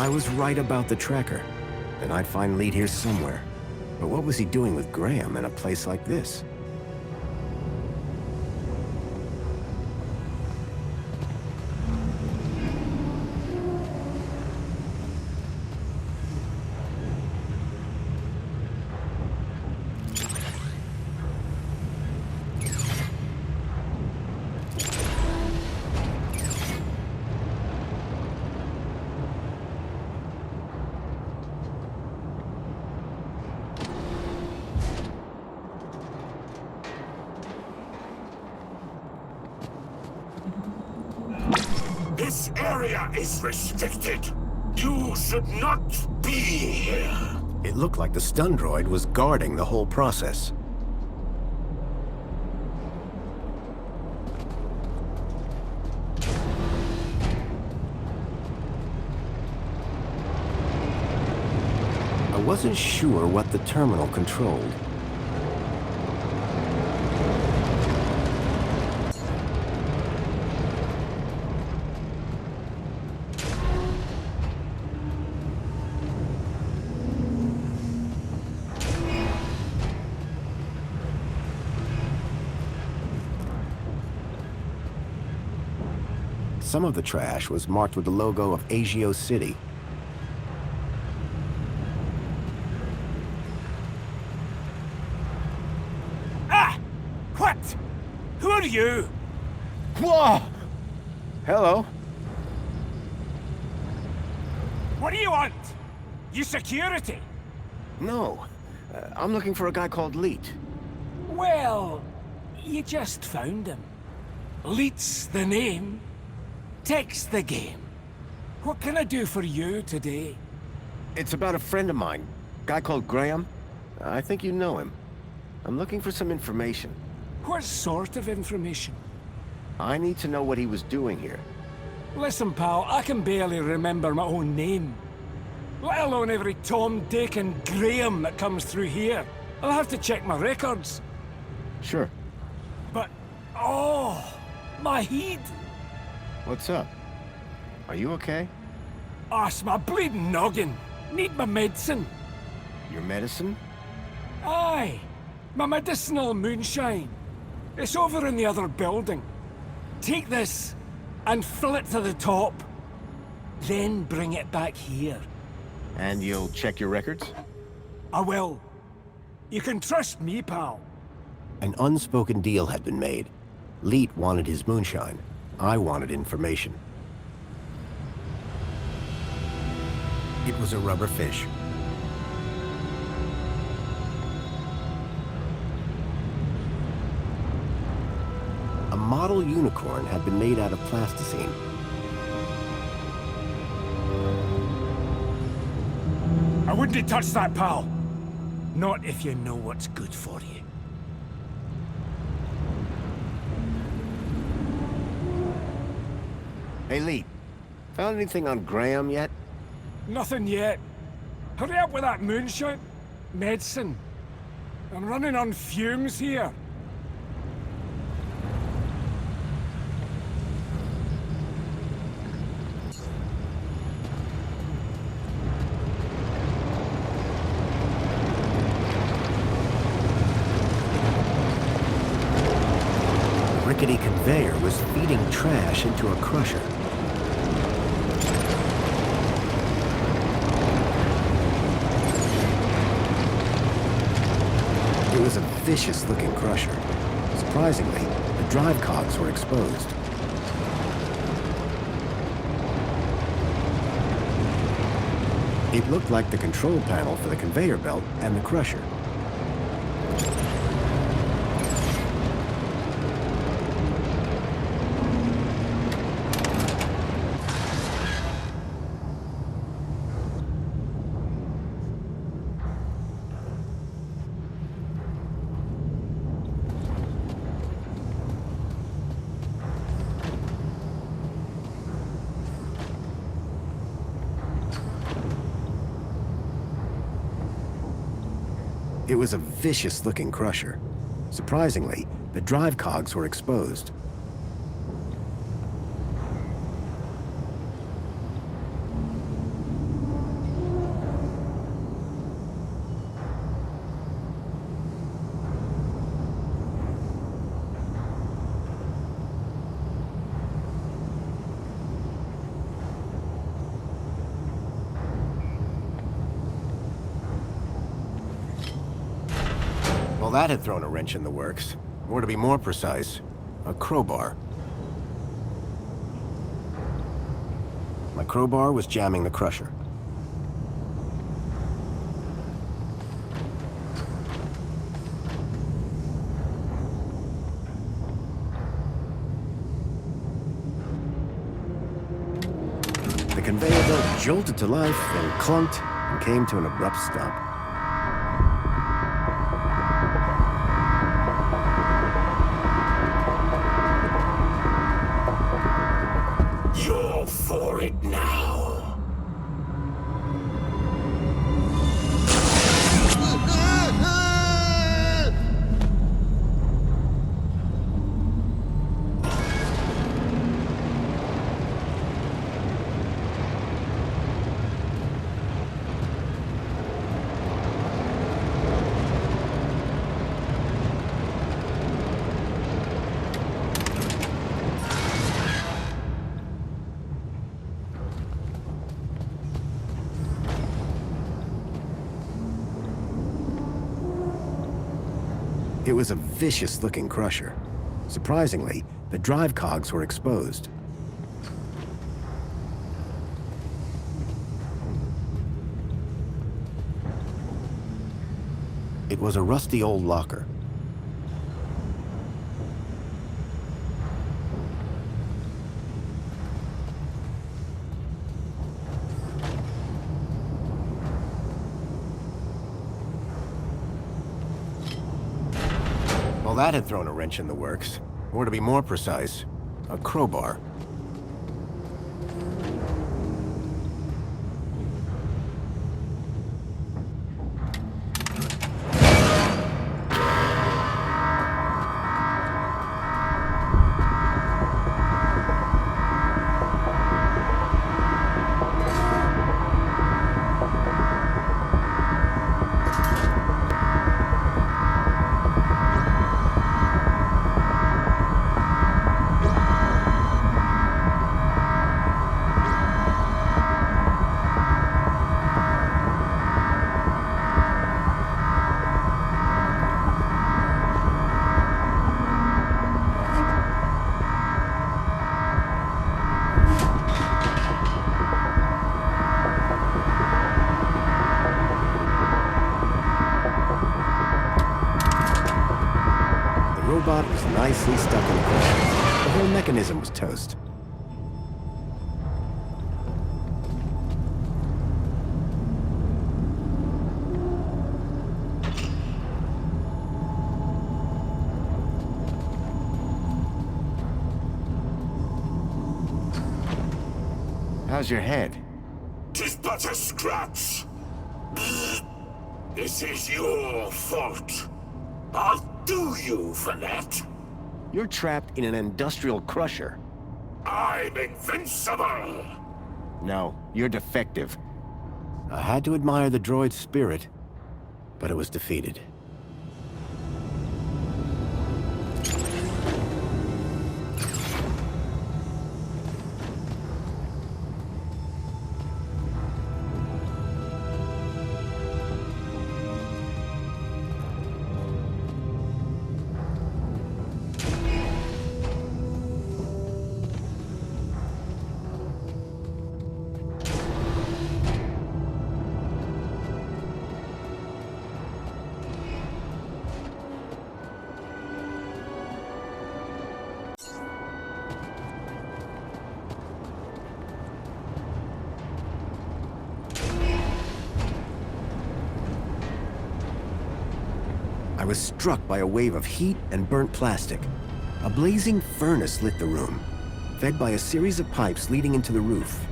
I was right about the tracker. Then I'd find Lead here somewhere. But what was he doing with Graham in a place like this? This area is restricted. You should not be here. It looked like the stun droid was guarding the whole process. I wasn't sure what the terminal controlled. Some of the trash was marked with the logo of Agio City. Ah! What? Who are you? Whoa! Hello. What do you want? You security? No. I'm looking for a guy called Leet. Well, you just found him. Leet's the name. Tech's the game. What can I do for you today? It's about a friend of mine. Guy called Graham. I think you know him. I'm looking for some information. What sort of information? I need to know what he was doing here. Listen, pal, I can barely remember my own name. Let alone every Tom, Dick, and Graham that comes through here. I'll have to check my records. Sure. But, oh, my head. What's up? Are you okay? Arse, my bleeding noggin. Need my medicine. Your medicine? Aye, my medicinal moonshine. It's over in the other building. Take this and fill it to the top. Then bring it back here. And you'll check your records? I will. You can trust me, pal. An unspoken deal had been made. Leet wanted his moonshine. I wanted information. It was a rubber fish. A model unicorn had been made out of plasticine. I wouldn't touch that, pal. Not if you know what's good for you. Hey, Leet. Found anything on Graham yet? Nothing yet. Hurry up with that moonshine. Medicine. I'm running on fumes here. The rickety conveyor was feeding trash into a crusher. It was a vicious-looking crusher. Surprisingly, the drive cogs were exposed. It looked like the control panel for the conveyor belt and the crusher. It was a vicious-looking crusher. Surprisingly, the drive cogs were exposed. Well, that had thrown a wrench in the works. Or to be more precise, a crowbar. My crowbar was jamming the crusher. The conveyor belt jolted to life, then clunked, and came to an abrupt stop. You're for it now. It was a vicious-looking crusher. Surprisingly, the drive cogs were exposed. It was a rusty old locker. Well, that had thrown a wrench in the works. Or to be more precise, a crowbar. The robot was nicely stuck in the crusher. The whole mechanism was toast. How's your head? 'Tis but a scratch. This is your fault. I'll do you for that. You're trapped in an industrial crusher. I'm invincible. No, you're defective. I had to admire the droid's spirit, but it was defeated. I was struck by a wave of heat and burnt plastic. A blazing furnace lit the room, fed by a series of pipes leading into the roof.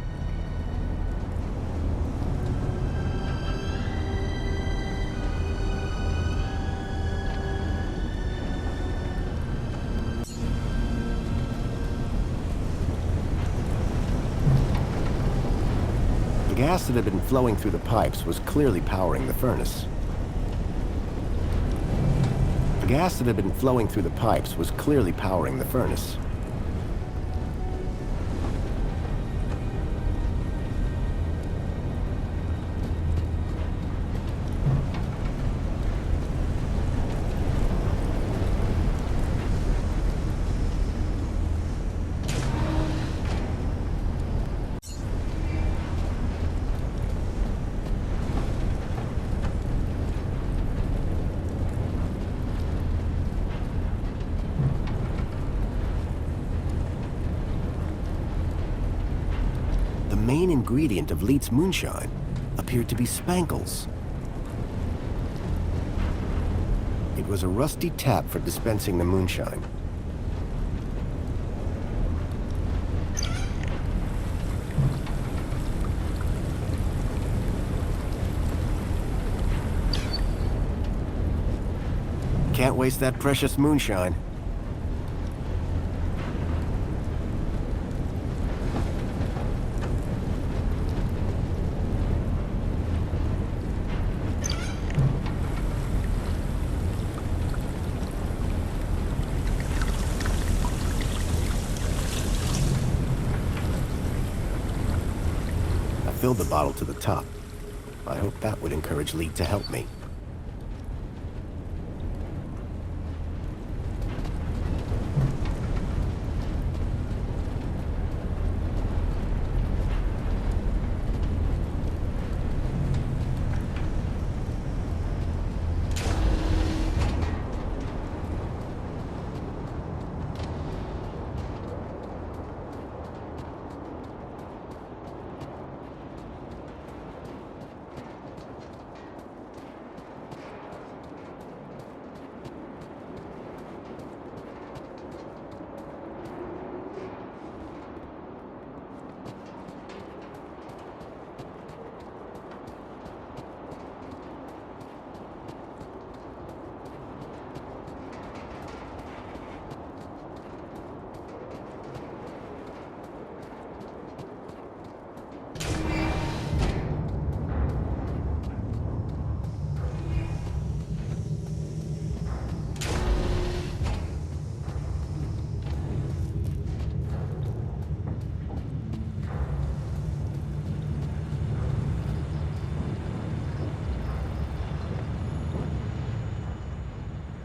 The gas that had been flowing through the pipes was clearly powering the furnace. The gas that had been flowing through the pipes was clearly powering the furnace. main ingredient of Leet's moonshine appeared to be spankles. It was a rusty tap for dispensing the moonshine. Can't waste that precious moonshine. I filled the bottle to the top. I hope that would encourage Leet to help me.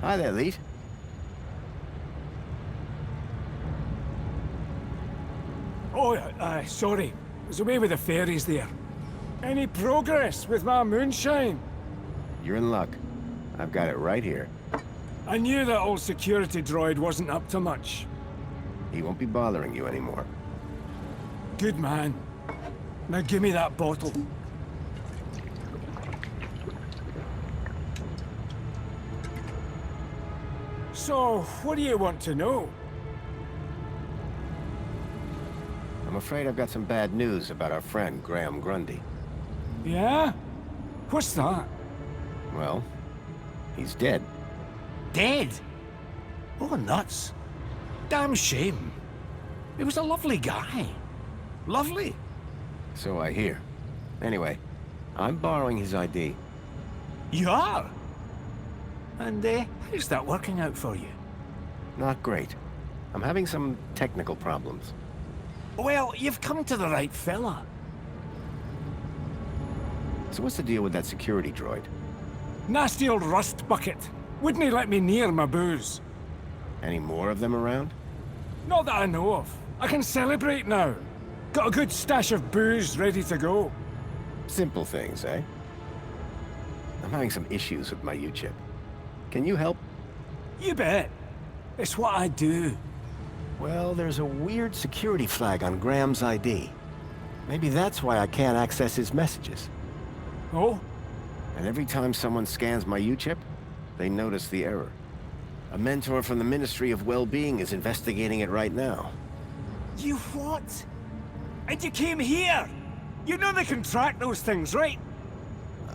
Hi there, Leet. Oh, sorry. I was away with the fairies there. Any progress with my moonshine? You're in luck. I've got it right here. I knew that old security droid wasn't up to much. He won't be bothering you anymore. Good man. Now give me that bottle. So, what do you want to know? I'm afraid I've got some bad news about our friend, Graham Grundy. Yeah? What's that? Well, he's dead. Dead? Oh, nuts. Damn shame. He was a lovely guy. Lovely. So I hear. Anyway, I'm borrowing his ID. You are? And, how's that working out for you? Not great. I'm having some technical problems. Well, you've come to the right fella. So what's the deal with that security droid? Nasty old rust bucket. Wouldn't he let me near my booze? Any more of them around? Not that I know of. I can celebrate now. Got a good stash of booze ready to go. Simple things, eh? I'm having some issues with my U-chip. Can you help? You bet. It's what I do. Well, there's a weird security flag on Graham's ID. Maybe that's why I can't access his messages. Oh? And every time someone scans my U-chip, they notice the error. A mentor from the Ministry of Well-Being is investigating it right now. You what? And you came here? You know they can track those things, right?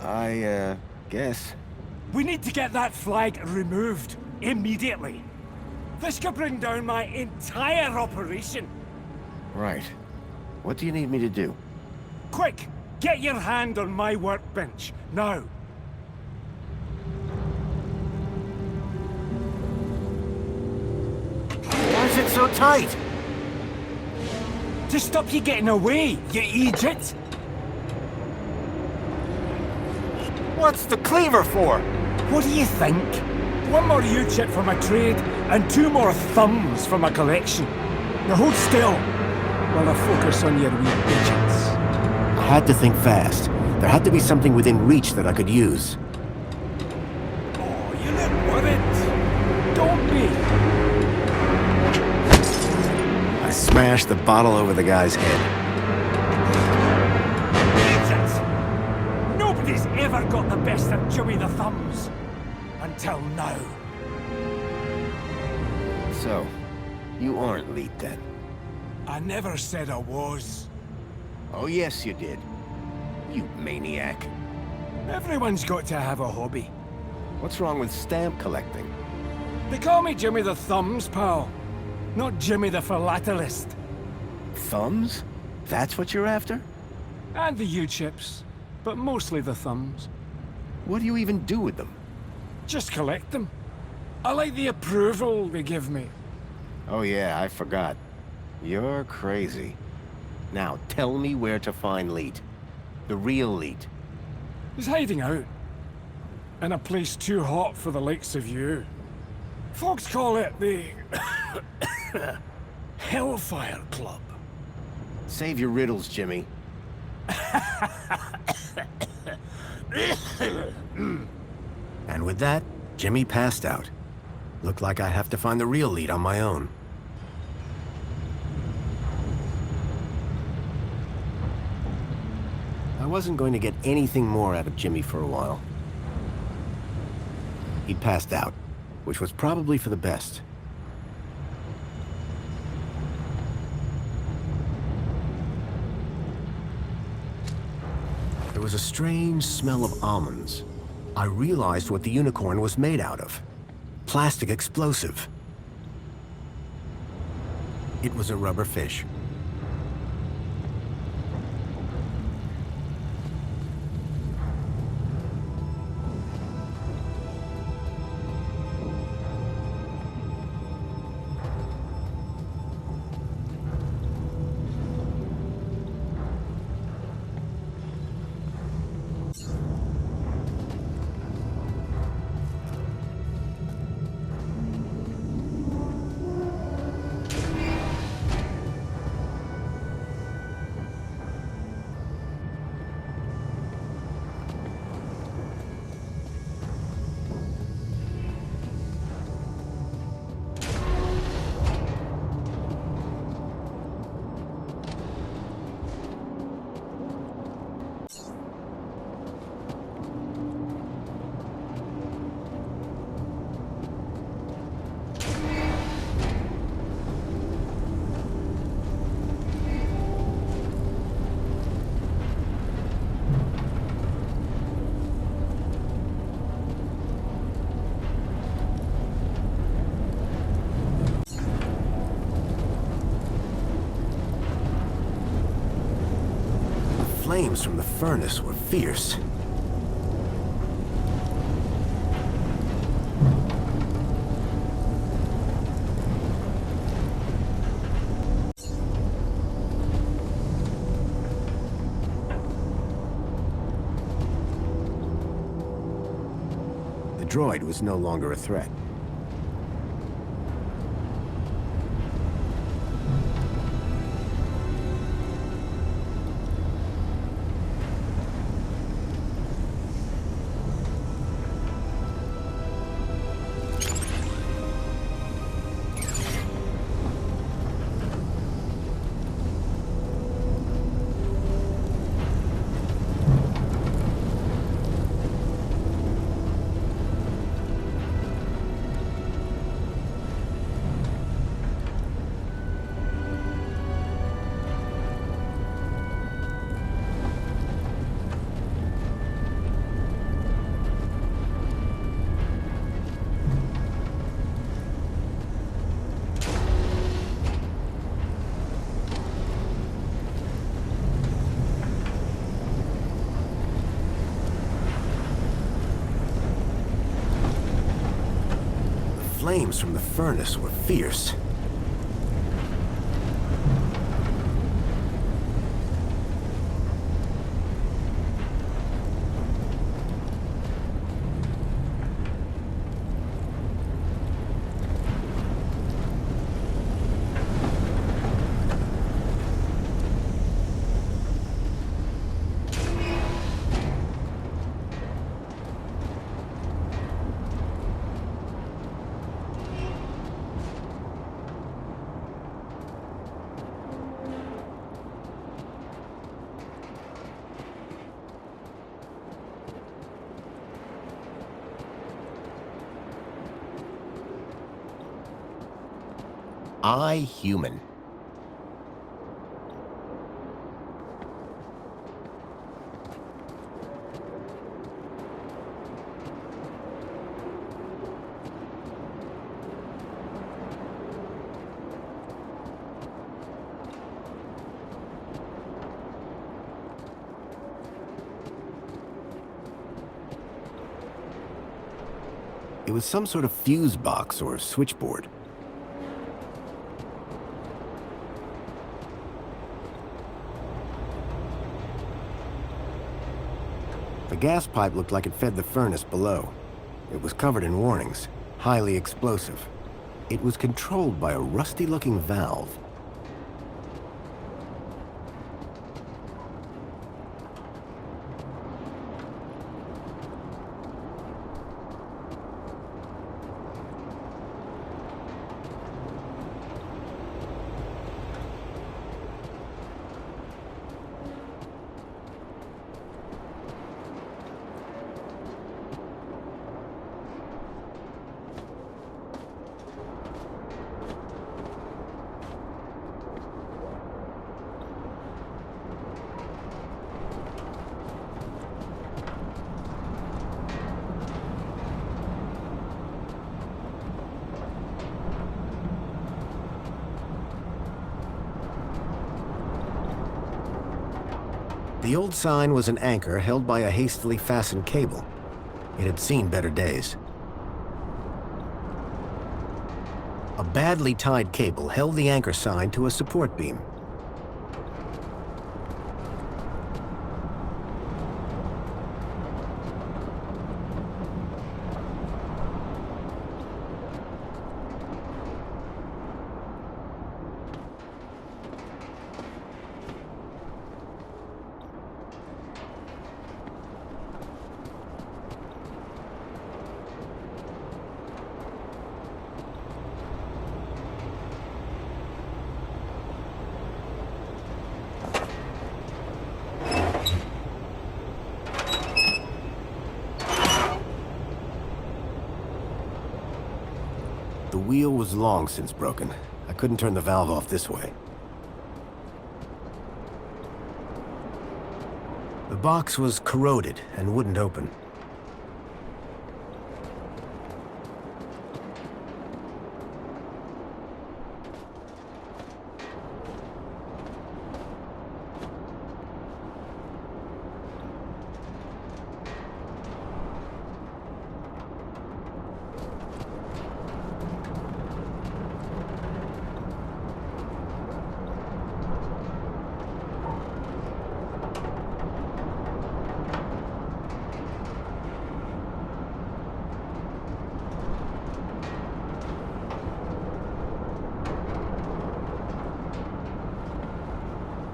I guess. We need to get that flag removed immediately. This could bring down my entire operation. Right. What do you need me to do? Quick, get your hand on my workbench, now. Why is it so tight? To stop you getting away, you idiot! What's the cleaver for? What do you think? One more U-chip for my trade, and 2 more thumbs for my collection. Now hold still, while I focus on your wee digits. I had to think fast. There had to be something within reach that I could use. Oh, you look worried. Don't be. I smashed the bottle over the guy's head. nobody's ever got the best of Jimmy the Thumbs. Until now. So, you aren't Leet then? I never said I was. Oh yes you did. You maniac. Everyone's got to have a hobby. What's wrong with stamp collecting? They call me Jimmy the Thumbs, pal. Not Jimmy the Philatelist. Thumbs? That's what you're after? And the U-chips. But mostly the thumbs. What do you even do with them? Just collect them. I like the approval they give me. Oh yeah, I forgot. You're crazy. Now, tell me where to find Leet. The real Leet. He's hiding out. In a place too hot for the likes of you. Folks call it the... Hellfire Club. Save your riddles, Jimmy. And with that, Jimmy passed out. Looked like I have to find the real Leet on my own. I wasn't going to get anything more out of Jimmy for a while. He'd passed out, which was probably for the best. There was a strange smell of almonds. I realized what the unicorn was made out of. Plastic explosive. It was a rubber fish. Flames from the furnace were fierce. The droid was no longer a threat. Flames from the furnace were fierce. I, human. It was some sort of fuse box or switchboard. The gas pipe looked like it fed the furnace below. It was covered in warnings, highly explosive. It was controlled by a rusty-looking valve. The old sign was an anchor held by a hastily fastened cable. It had seen better days. A badly tied cable held the anchor sign to a support beam. The wheel was long since broken. I couldn't turn the valve off this way. The box was corroded and wouldn't open.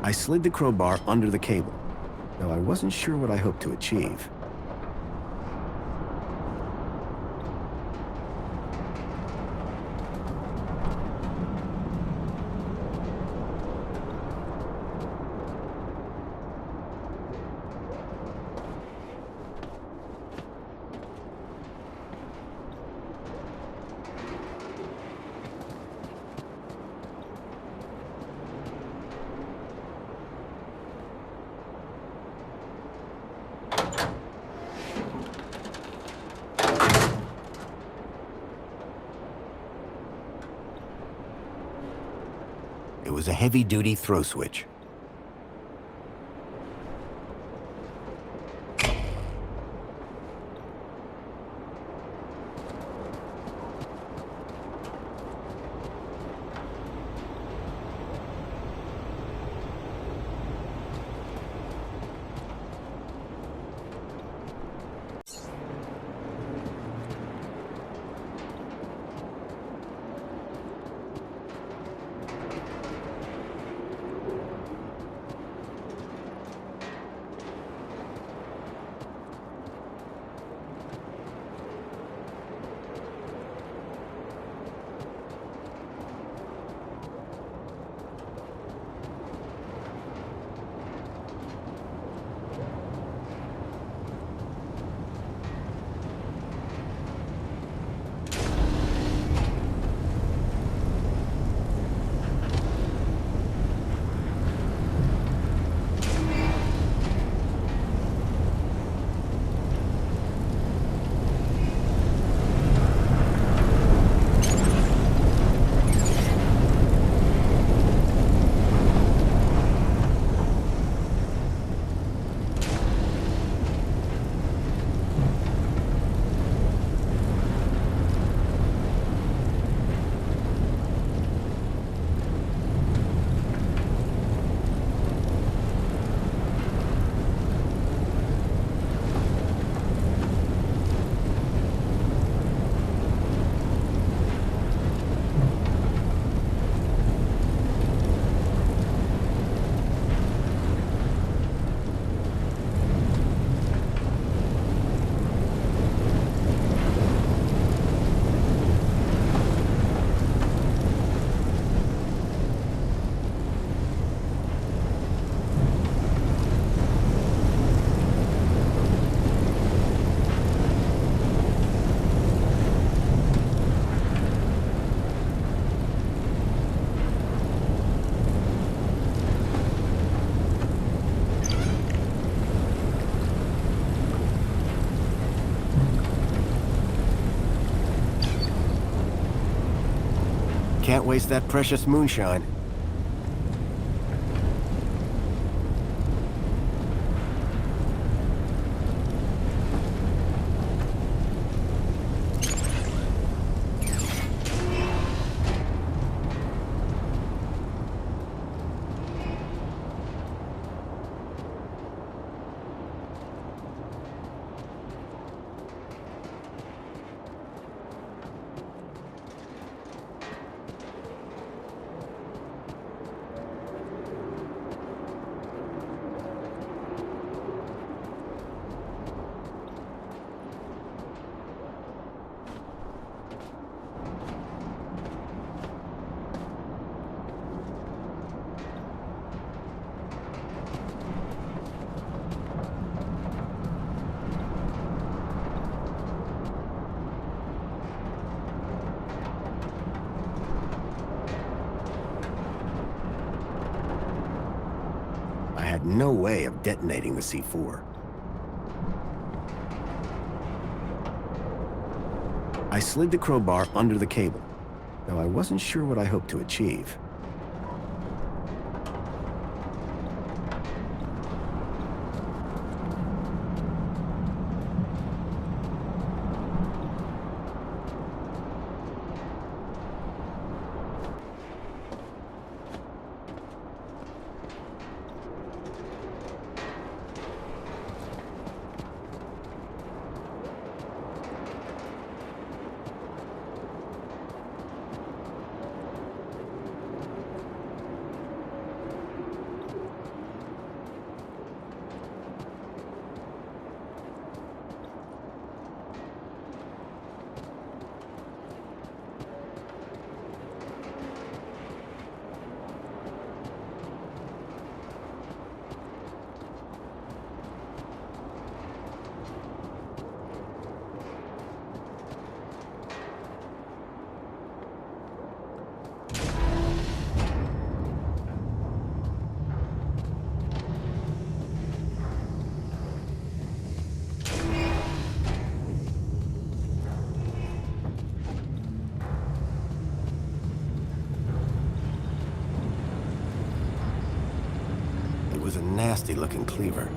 I slid the crowbar under the cable, though I wasn't sure what I hoped to achieve. It was a heavy-duty throw switch. Can't waste that precious moonshine. I had no way of detonating the C4. I slid the crowbar under the cable, though I wasn't sure what I hoped to achieve. It was a nasty-looking cleaver.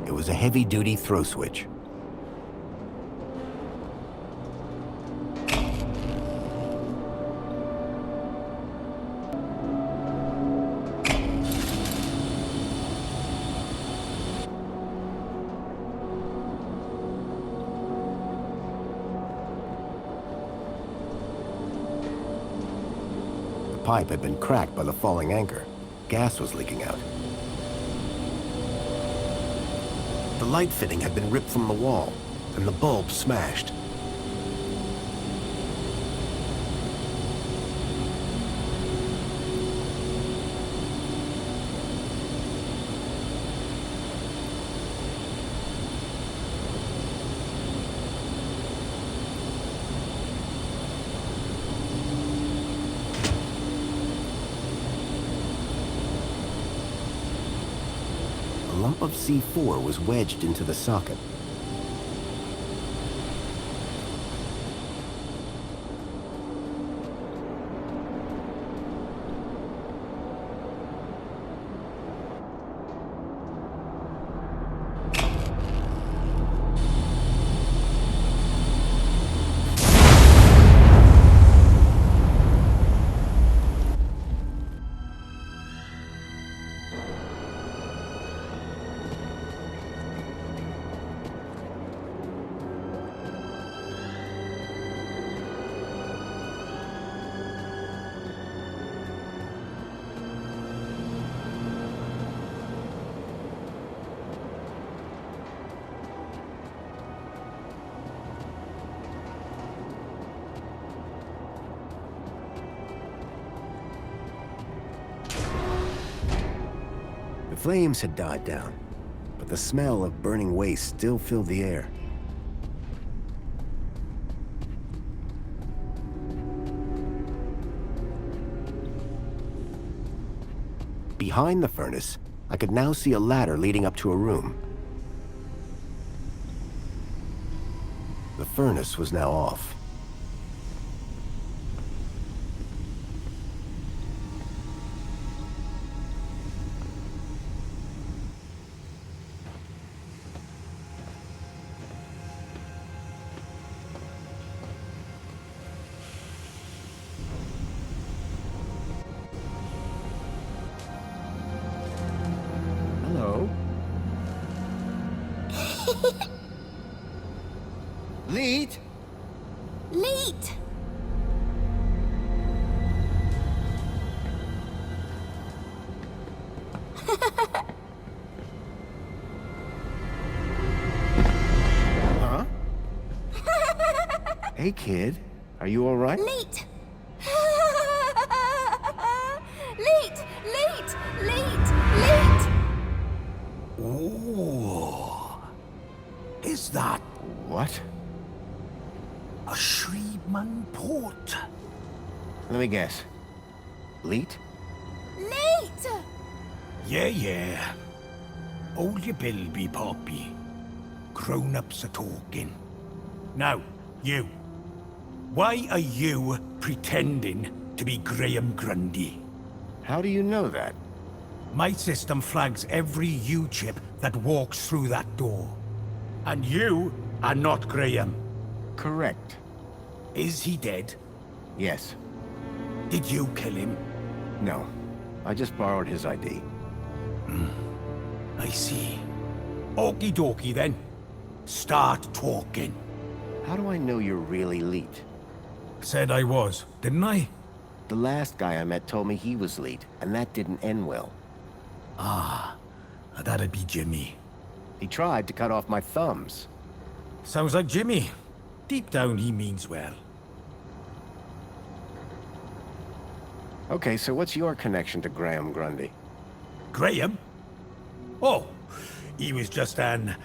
It was a heavy-duty throw switch. The pipe had been cracked by the falling anchor. Gas was leaking out. The light fitting had been ripped from the wall, and the bulb smashed. lump of C4 was wedged into the socket. The flames had died down, but the smell of burning waste still filled the air. Behind the furnace, I could now see a ladder leading up to a room. The furnace was now off. Hello? Lead? Late! Huh? Hey, kid. Are you all right? Late! Late! Late! Late! Late! Ooh. Is that What? a Shreedman port? Let me guess. Leet? Late! Yeah. Hold your bilby, Poppy. Grown-ups are talking. Now, you. Why are you pretending to be Graham Grundy? How do you know that? My system flags every U-chip that walks through that door. And you are not Graham. Correct. Is he dead? Yes. Did you kill him? No. I just borrowed his ID. I see. Okie dokie then. Start talking. How do I know you're really Leet? Said I was, didn't I? The last guy I met told me he was Leet, and that didn't end well. That'd be Jimmy. He tried to cut off my thumbs. Sounds like Jimmy. Deep down he means well. Okay, so what's your connection to Graham Grundy? Graham? Oh, he was just an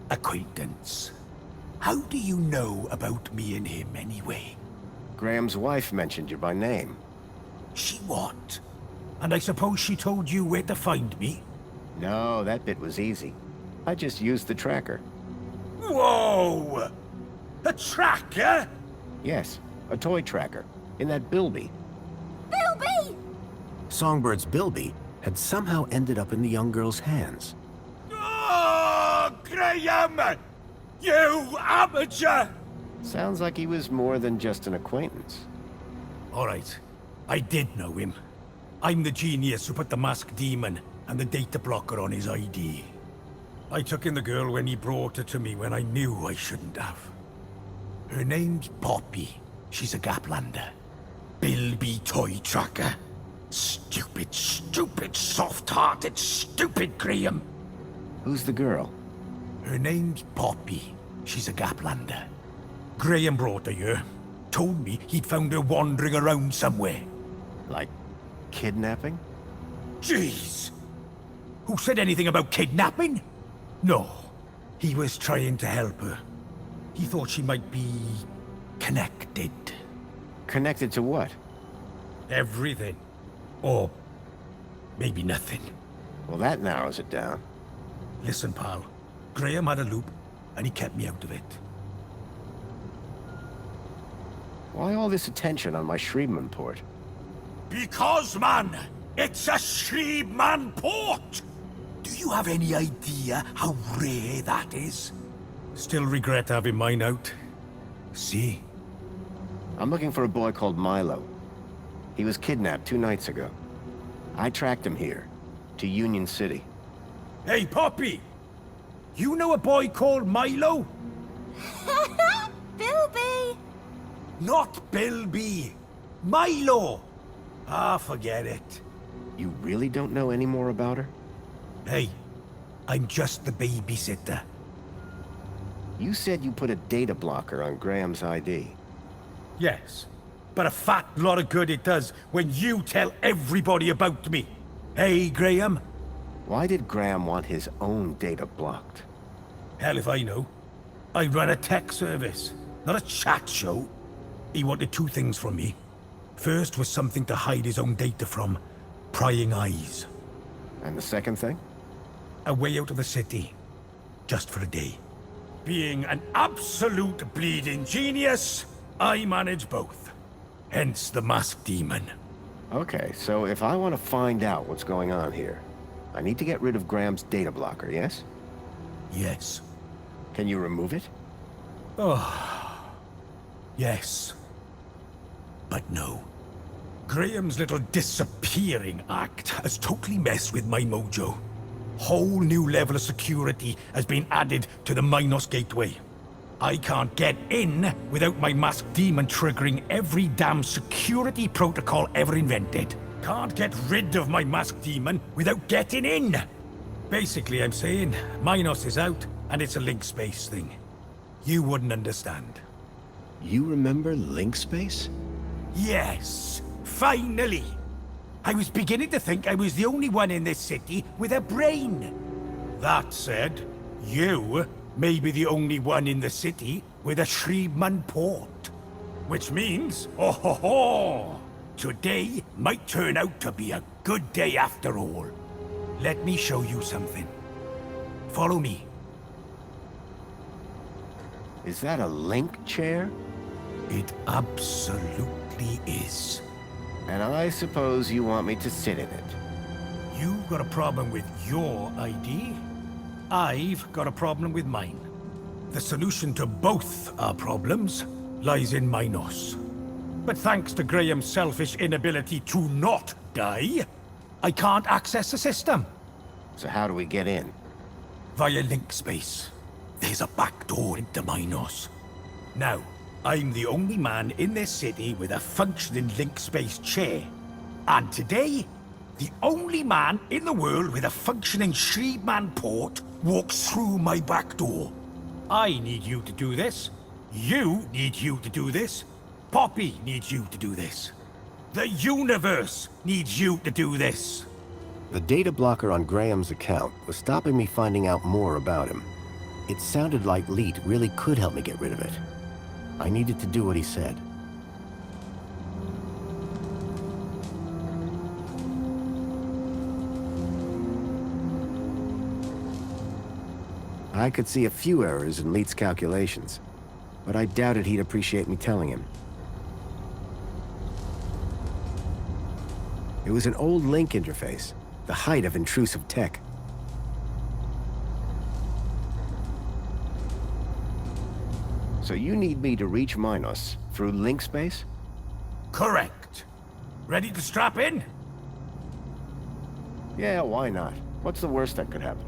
acquaintance. How do you know about me and him anyway? Graham's wife mentioned you by name. She what? And I suppose she told you where to find me? No, that bit was easy. I just used the tracker. Whoa! A tracker? Yes, a toy tracker. In that bilby. Bilby! Songbird's bilby had somehow ended up in the young girl's hands. Oh, Graham! You amateur! Sounds like he was more than just an acquaintance. All right, I did know him. I'm the genius who put the masked demon and the data blocker on his ID. I took in the girl when he brought her to me when I knew I shouldn't have. Her name's Poppy. She's a Gaplander. Bilby toy tracker. Stupid, soft-hearted, stupid Graham. Who's the girl? Her name's Poppy. She's a Gaplander. Graham brought her here. Told me he'd found her wandering around somewhere. Like, kidnapping? Jeez! Who said anything about kidnapping? No. He was trying to help her. He thought she might be connected. Connected to what? Everything. Or maybe nothing. Well, that narrows it down. Listen, pal. Graham had a loop, and he kept me out of it. Why all this attention on my Shriebman port? Because, man, it's a Shriebman port! Do you have any idea how rare that is? Still regret having mine out. See? I'm looking for a boy called Milo. He was kidnapped 2 nights ago. I tracked him here, to Union City. Hey, Poppy! You know a boy called Milo? Bilby! Not Bilby. Milo! Ah, forget it. You really don't know any more about her? Hey, I'm just the babysitter. You said you put a data blocker on Graham's ID. Yes, but a fat lot of good it does when you tell everybody about me. Hey, Graham? Why did Graham want his own data blocked? Hell if I know. I run a tech service, not a chat show. He wanted 2 things from me. First was something to hide his own data from. Prying eyes. And the second thing? A way out of the city. Just for a day. Being an absolute bleeding genius, I manage both. Hence the masked demon. Okay, so if I want to find out what's going on here, I need to get rid of Graham's data blocker, yes? Yes. Can you remove it? Oh. Yes. But no. Graham's little disappearing act has totally messed with my mojo. Whole new level of security has been added to the Minos gateway. I can't get in without my masked demon triggering every damn security protocol ever invented. Can't get rid of my masked demon without getting in. Basically, I'm saying Minos is out and it's a link space thing. You wouldn't understand. You remember link space? Yes, finally! I was beginning to think I was the only one in this city with a brain. That said, you may be the only one in the city with a Shriebman port. Which means, oh ho ho! Today might turn out to be a good day after all. Let me show you something. Follow me. Is that a link chair? It absolutely is. And I suppose you want me to sit in it. You've got a problem with your ID. I've got a problem with mine. The solution to both our problems lies in Minos. But thanks to Graham's selfish inability to not die, I can't access the system. So how do we get in? Via link space. There's a back door into Minos. Now, I'm the only man in this city with a functioning link space chair. And today, the only man in the world with a functioning Shriebman port walks through my back door. I need you to do this. You need you to do this. Poppy needs you to do this. The universe needs you to do this. The data blocker on Graham's account was stopping me finding out more about him. It sounded like Leet really could help me get rid of it. I needed to do what he said. I could see a few errors in Leet's calculations, but I doubted he'd appreciate me telling him. It was an old link interface, the height of intrusive tech. So you need me to reach Minos through link space? Correct. Ready to strap in? Yeah, why not? What's the worst that could happen?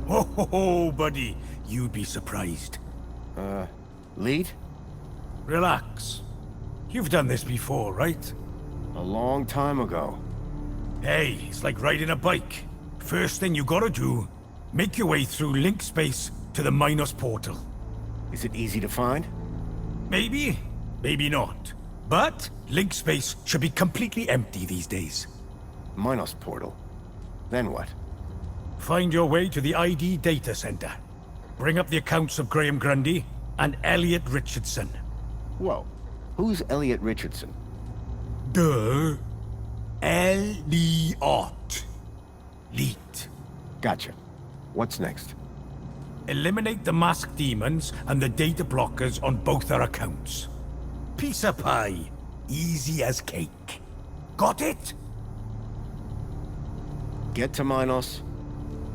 Ho ho ho, buddy. You'd be surprised. Leet? Relax. You've done this before, right? A long time ago. Hey, it's like riding a bike. First thing you gotta do, make your way through link space to the Minos portal. Is it easy to find? Maybe, maybe not. But link space should be completely empty these days. Minos portal. Then what? Find your way to the ID data center. Bring up the accounts of Graham Grundy and Elliot Richardson. Whoa. Who's Elliot Richardson? Duh. Elliot. Leet. Gotcha. What's next? Eliminate the masked demons and the data blockers on both our accounts. Piece of pie. Easy as cake. Got it? Get to Minos,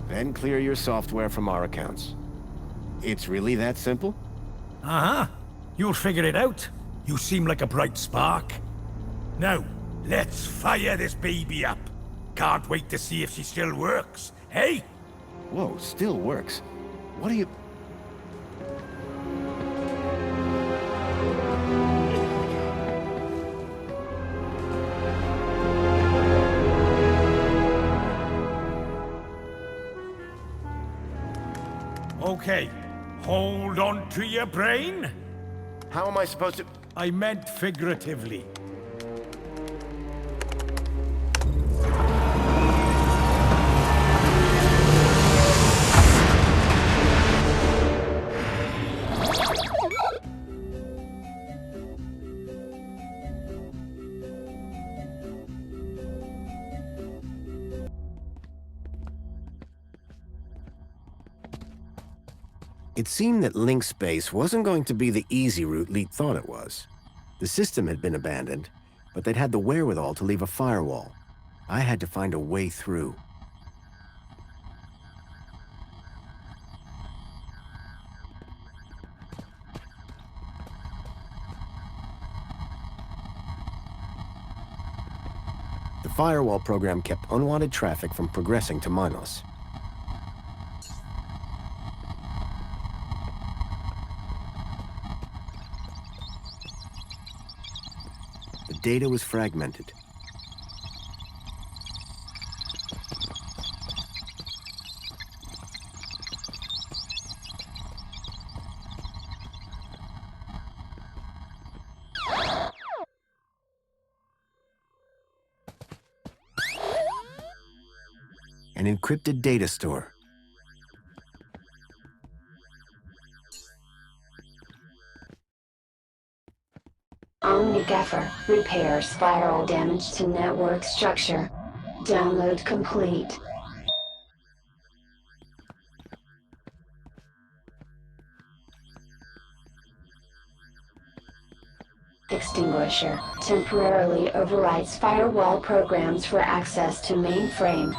then clear your software from our accounts. It's really that simple? Uh-huh. You'll figure it out. You seem like a bright spark. Now, let's fire this baby up. Can't wait to see if she still works, hey? Whoa, still works. What are you... Okay, hold on to your brain. How am I supposed to... I meant figuratively. It seemed that link space wasn't going to be the easy route Leet thought it was. The system had been abandoned, but they'd had the wherewithal to leave a firewall. I had to find a way through. The firewall program kept unwanted traffic from progressing to Minos. The data was fragmented. An encrypted data store. Omni-Gaffer repair spiral damage to network structure. Download complete. Extinguisher temporarily overrides firewall programs for access to mainframe.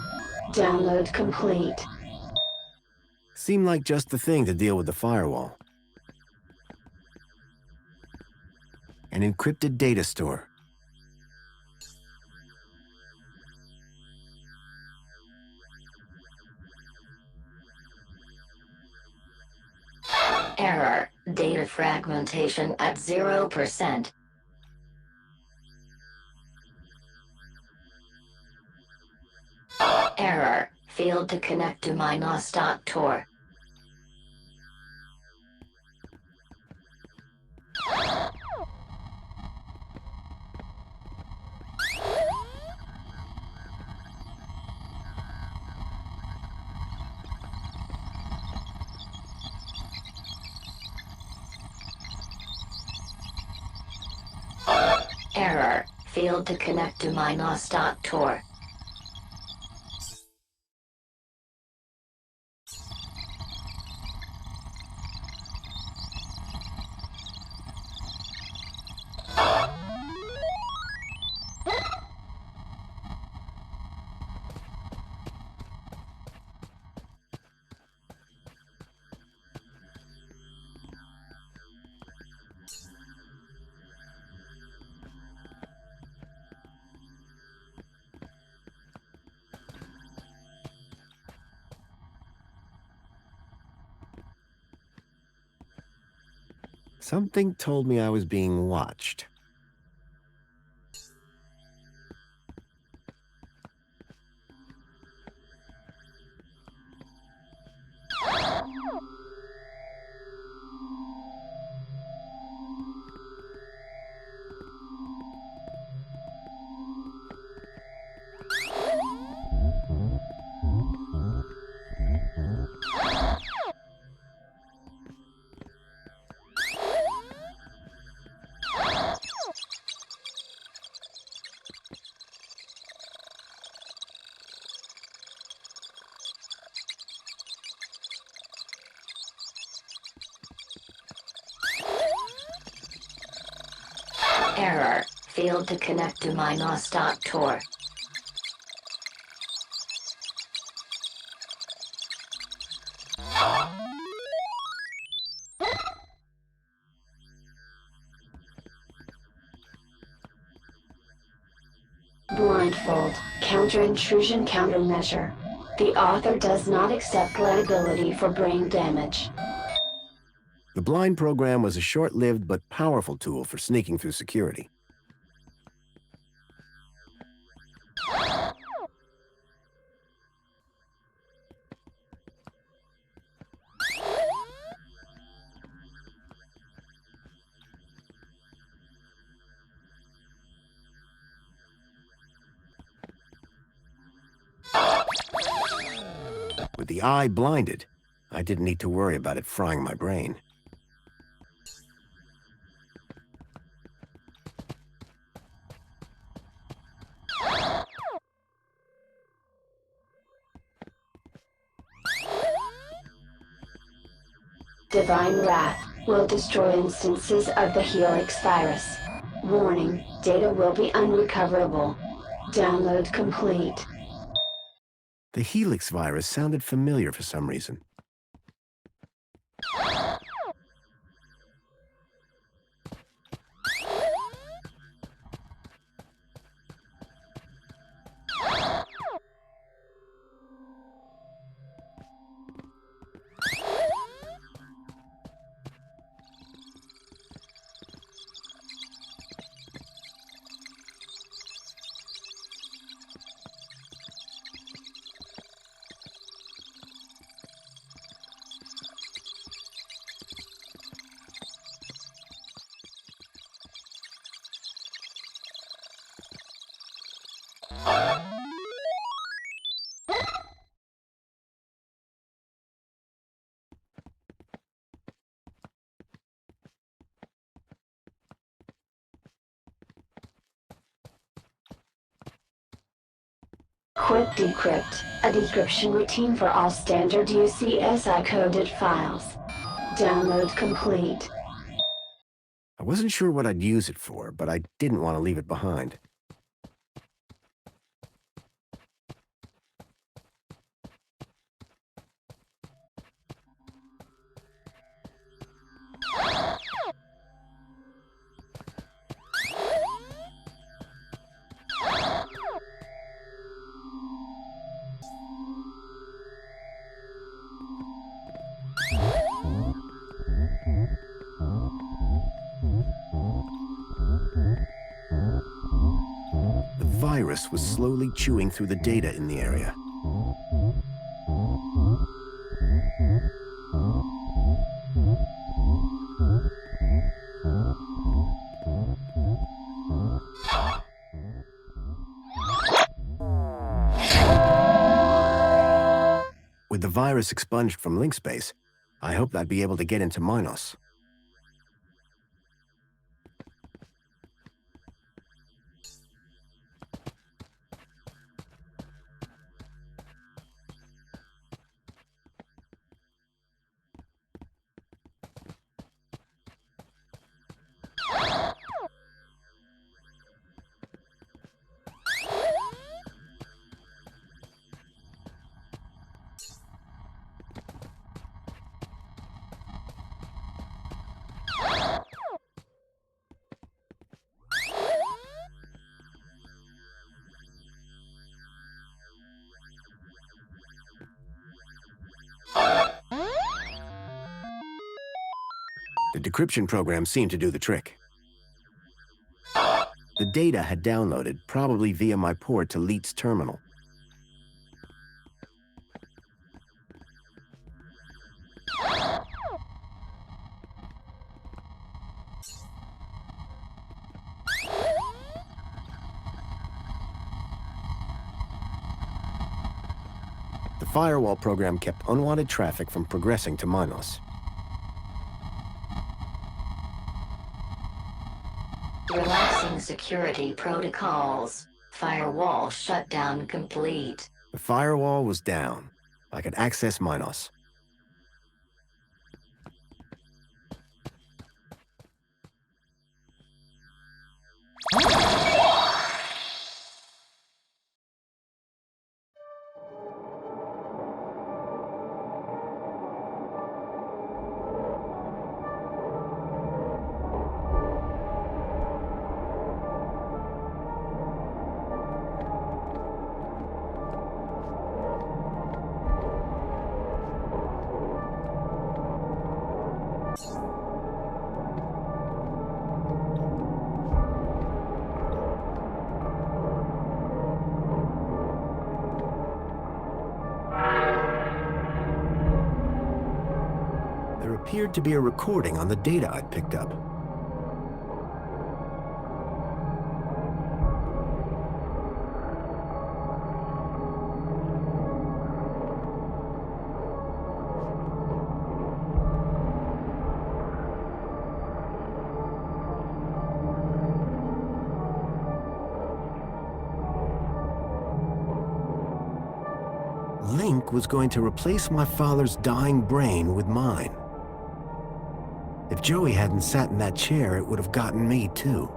Download complete. Seemed like just the thing to deal with the firewall. An encrypted data store. Error. Data fragmentation at 0%. Error. Failed to connect to Minos.tor. Error. Failed to connect to Minos.tor. Something told me I was being watched. Error. Failed to connect to minos.tor. Blindfold. Counter-intrusion countermeasure. The author does not accept liability for brain damage. The blind program was a short-lived but powerful tool for sneaking through security. With the eye blinded, I didn't need to worry about it frying my brain. Divine Wrath will destroy instances of the Helix virus. Warning, data will be unrecoverable. Download complete. The Helix virus sounded familiar for some reason. Quick Decrypt, a decryption routine for all standard UCSI-coded files. Download complete. I wasn't sure what I'd use it for, but I didn't want to leave it behind. The virus was slowly chewing through the data in the area. With the virus expunged from link space, I hoped I'd be able to get into Minos. The decryption program seemed to do the trick. The data had downloaded, probably via my port to Leet's terminal. The firewall program kept unwanted traffic from progressing to Minos. Relaxing security protocols. Firewall shutdown complete. The firewall was down. I could access Minos. appeared to be a recording on the data I'd picked up. Link was going to replace my father's dying brain with mine. If Joey hadn't sat in that chair, it would have gotten me too.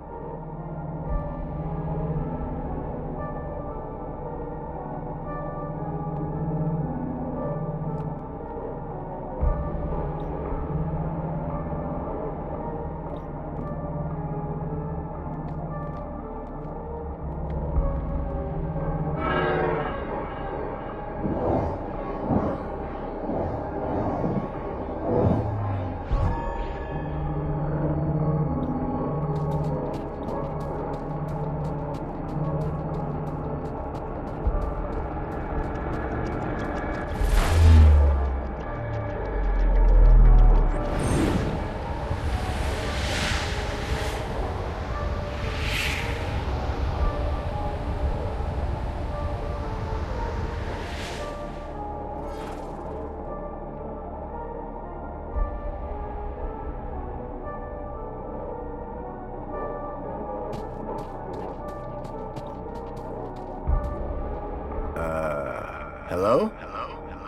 Hello?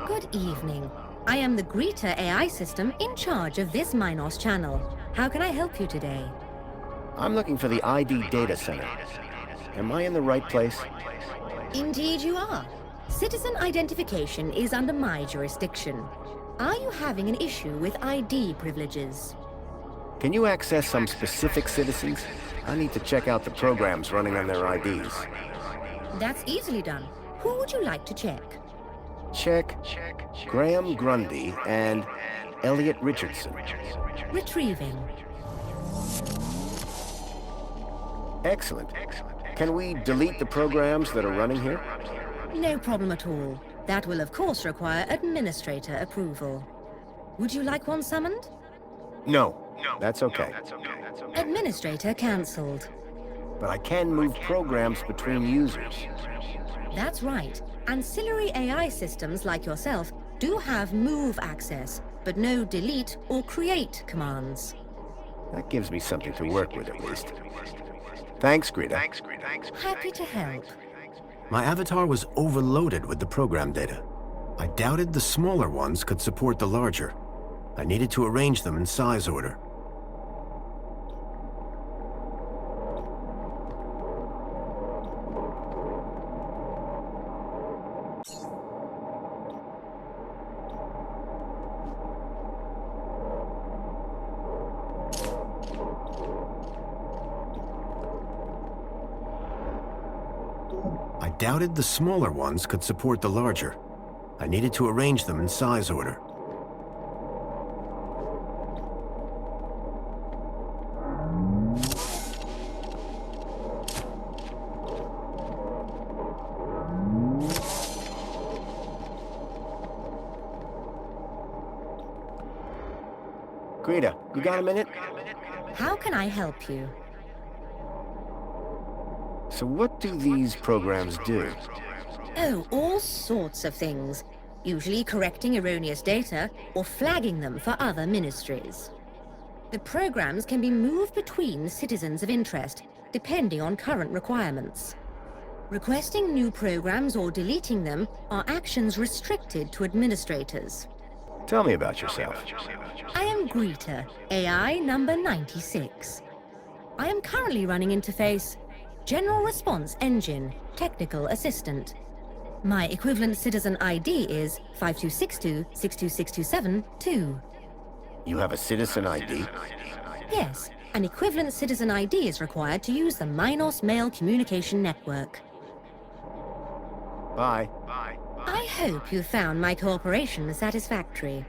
Good evening. I am the Greeter AI system in charge of this Minos channel. How can I help you today? I'm looking for the ID data center. Am I in the right place? Indeed you are. Citizen identification is under my jurisdiction. Are you having an issue with ID privileges? Can you access some specific citizens? I need to check out the programs running on their IDs. That's easily done. Who would you like to check? Check Graham Grundy and Elliot Richardson. Retrieving. Excellent. Can we delete the programs that are running here? No problem at all. That will of course require administrator approval. Would you like one summoned? No, that's okay. Administrator cancelled. But I can move programs between users. That's right. Ancillary AI systems like yourself do have move access, but no delete or create commands. That gives me something to work with at least. Thanks, Greta. Happy to help. My avatar was overloaded with the program data. I doubted the smaller ones could support the larger. I needed to arrange them in size order. I doubted the smaller ones could support the larger. I needed to arrange them in size order. Greta, you got a minute? How can I help you? So what do these programs do? Oh, all sorts of things. Usually correcting erroneous data or flagging them for other ministries. The programs can be moved between citizens of interest, depending on current requirements. Requesting new programs or deleting them are actions restricted to administrators. Tell me about yourself. I am Greta, AI number 96. I am currently running interface General Response Engine, Technical Assistant. My equivalent citizen ID is 5262-62627-2. You have a citizen ID? Yes, an equivalent citizen ID is required to use the Minos Mail Communication Network. Bye. I hope you found my cooperation satisfactory.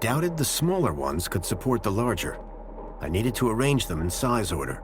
doubted the smaller ones could support the larger. I needed to arrange them in size order.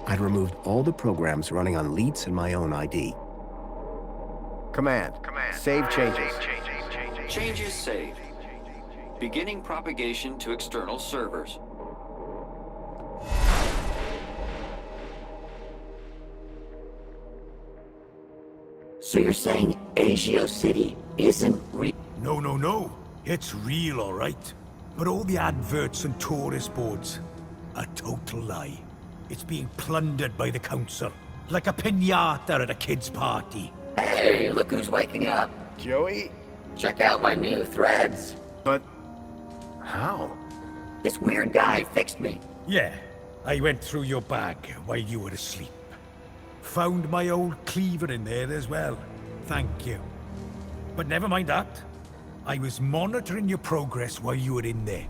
I'd removed all the programs running on Leets and my own ID. Command. Save changes. Changes saved. Beginning propagation to external servers. So you're saying Agio City isn't real? No. It's real, all right. But all the adverts and tourist boards, a total lie. It's being plundered by the council, like a piñata at a kid's party. Hey, look who's waking up. Joey? Check out my new threads. But... how? This weird guy fixed me. Yeah, I went through your bag while you were asleep. Found my old cleaver in there as well. Thank you. But never mind that. I was monitoring your progress while you were in there.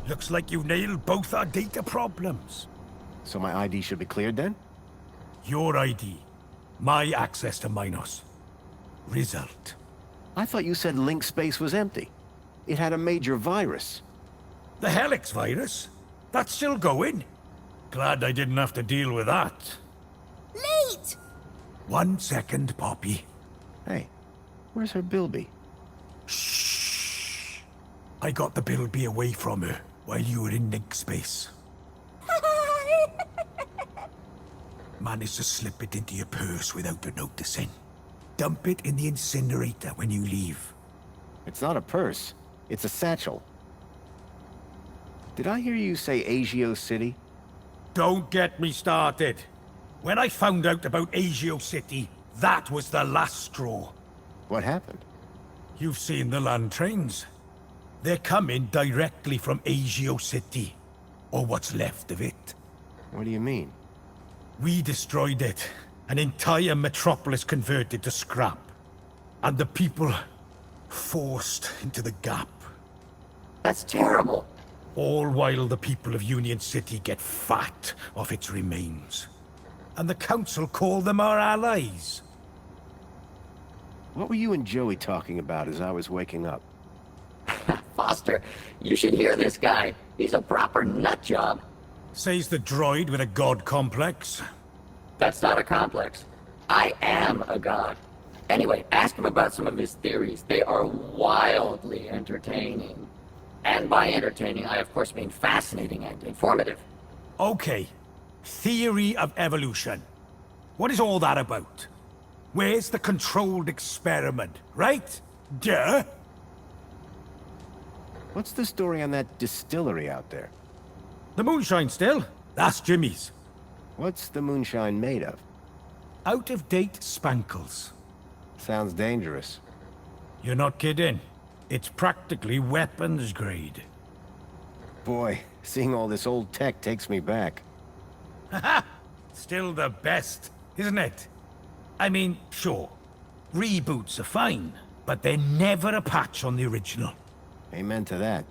Looks like you nailed both our data problems. So my ID should be cleared then? Your ID. My access to Minos. Result. I thought you said link space was empty. It had a major virus. The Helix virus? That's still going? Glad I didn't have to deal with that. Leet! 1 second, Poppy. Hey, where's her Bilby? Shh. I got the Bilby away from her while you were in link space. Managed to slip it into your purse without her noticing. Dump it in the incinerator when you leave. It's not a purse. It's a satchel. Did I hear you say Agio City? Don't get me started. When I found out about Agio City, that was the last straw. What happened? You've seen the land trains. They're coming directly from Agio City. Or what's left of it. What do you mean? We destroyed it. An entire metropolis converted to scrap. And the people forced into the gap. That's terrible. All while the people of Union City get fat off its remains. And the council call them our allies. What were you and Joey talking about as I was waking up? Foster, you should hear this guy. He's a proper nut job. Says the droid with a god complex. That's not a complex. I am a god. Anyway, ask him about some of his theories. They are wildly entertaining. And by entertaining, I of course mean fascinating and informative. Okay. Theory of evolution. What is all that about? Where's the controlled experiment, right? Duh! What's the story on that distillery out there? The moonshine still? That's Jimmy's. What's the moonshine made of? Out-of-date spankles. Sounds dangerous. You're not kidding. It's practically weapons grade. Boy, seeing all this old tech takes me back. Haha! Still the best, isn't it? I mean, sure, reboots are fine, but they're never a patch on the original. Amen to that.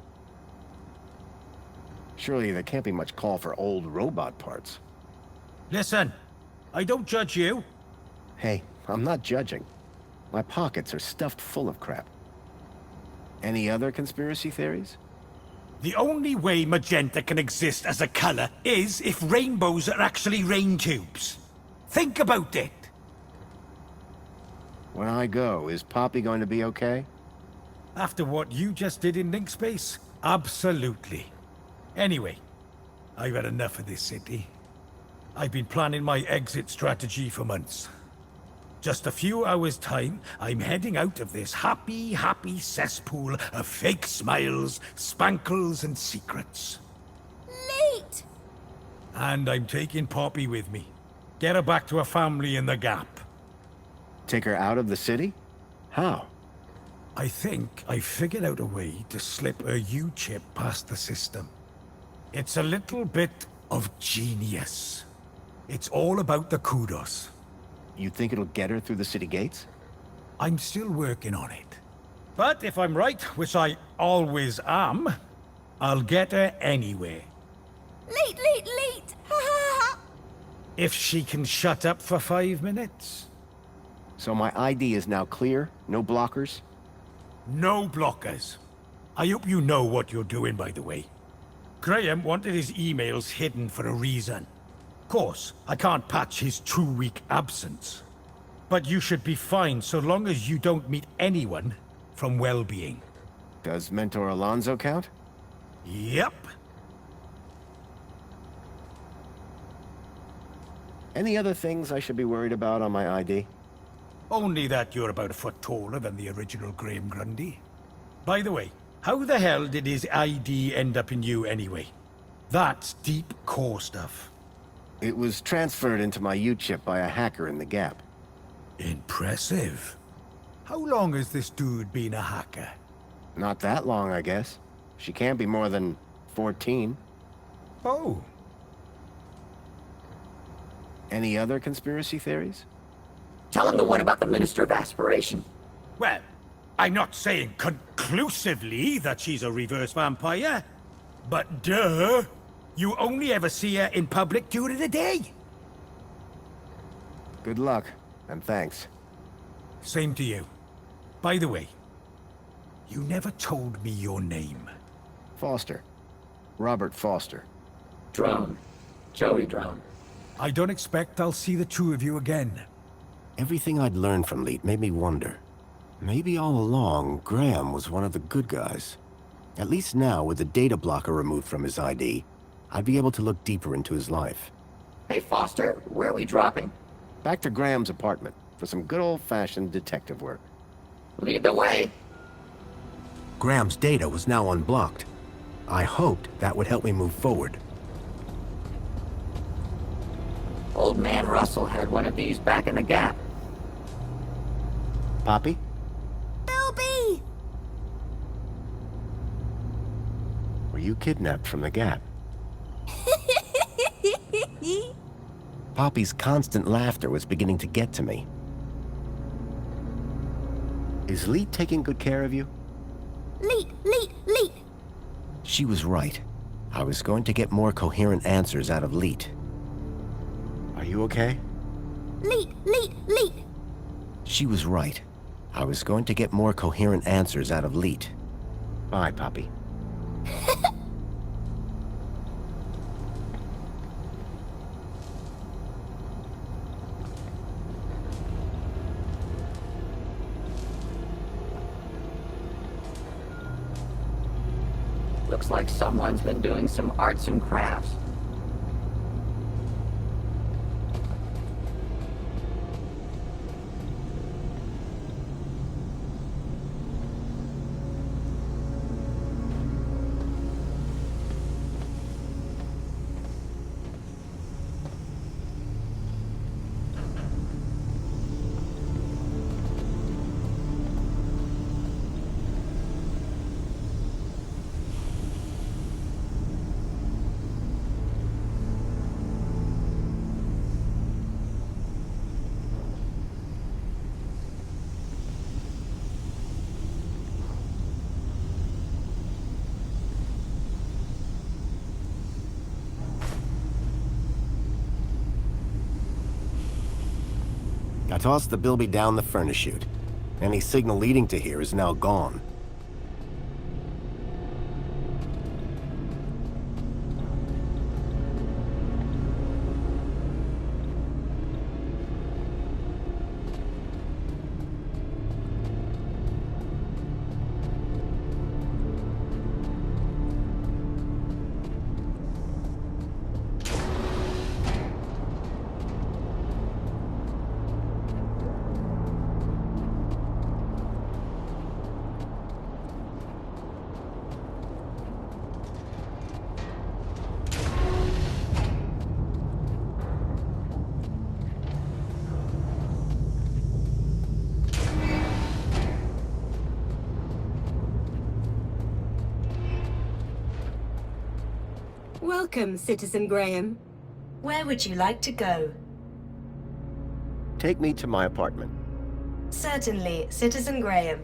Surely there can't be much call for old robot parts. Listen, I don't judge you. Hey, I'm not judging. My pockets are stuffed full of crap. Any other conspiracy theories? The only way magenta can exist as a color is if rainbows are actually rain tubes. Think about it. When I go, is Poppy going to be okay? After what you just did in Link Space, absolutely. Anyway, I've had enough of this city. I've been planning my exit strategy for months. Just a few hours' time, I'm heading out of this happy cesspool of fake smiles, spankles, and secrets. Leet! And I'm taking Poppy with me. Get her back to her family in the Gap. Take her out of the city? How? I think I figured out a way to slip a U-chip past the system. It's a little bit of genius. It's all about the kudos. You think it'll get her through the city gates? I'm still working on it. But if I'm right, which I always am, I'll get her anyway. Leet, leet, leet! Ha ha ha! If she can shut up for 5 minutes. So my ID is now clear? No blockers? No blockers. I hope you know what you're doing, by the way. Graham wanted his emails hidden for a reason. Of course, I can't patch his 2-week absence. But you should be fine so long as you don't meet anyone from well-being. Does Mentor Alonso count? Yep. Any other things I should be worried about on my ID? Only that you're about a foot taller than the original Graham Grundy. By the way, how the hell did his ID end up in you anyway? That's deep core stuff. It was transferred into my U-chip by a hacker in the Gap. Impressive. How long has this dude been a hacker? Not that long, I guess. She can't be more than 14. Oh. Any other conspiracy theories? Tell him the one about the Minister of Aspiration. Well, I'm not saying conclusively that she's a reverse vampire, but duh, you only ever see her in public during the day. Good luck, and thanks. Same to you. By the way, you never told me your name. Foster. Robert Foster. Drone. Joey Drone. I don't expect I'll see the two of you again. Everything I'd learned from Leet made me wonder. Maybe all along, Graham was one of the good guys. At least now, with the data blocker removed from his ID, I'd be able to look deeper into his life. Hey, Foster, where are we dropping? Back to Graham's apartment for some good old-fashioned detective work. Lead the way. Graham's data was now unblocked. I hoped that would help me move forward. Old man Russell had one of these back in the Gap. Poppy? Bilby! Were you kidnapped from the Gap? Poppy's constant laughter was beginning to get to me. Is Leet taking good care of you? Leet, leet, leet! She was right. I was going to get more coherent answers out of Leet. Are you okay? Leet, leet, leet! She was right. I was going to get more coherent answers out of Leet. Bye, Poppy. Looks like someone's been doing some arts and crafts. I tossed the bilby down the furnace chute. Any signal leading to here is now gone. Welcome, Citizen Graham. Where would you like to go? Take me to my apartment. Certainly, Citizen Graham.